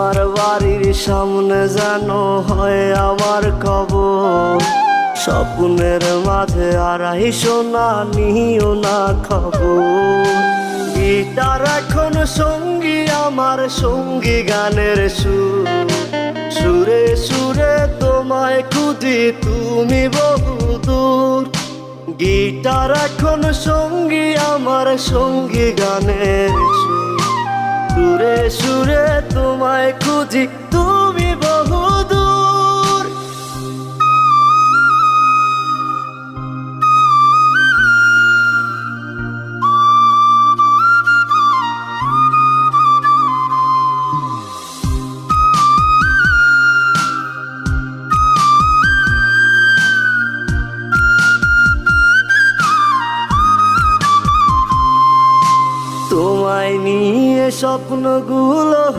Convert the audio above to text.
তোমার বাড়ির সামনে যেন হয় আমার কবর। স্বপ্নের মাঝে আড়াইশো না নিও না খবর। গিটার এখন সঙ্গী আমার, সঙ্গী গানের সুর। সুরে সুরে তোমায় খুঁজি তুমি বহুদূর। গিটার এখন সঙ্গী আমার, সঙ্গী গানের সুর। সুরে সুরে তোমায় খুঁজি তুমি বহুদূর। তোমায় নিয়ে স্বপ্নগুলো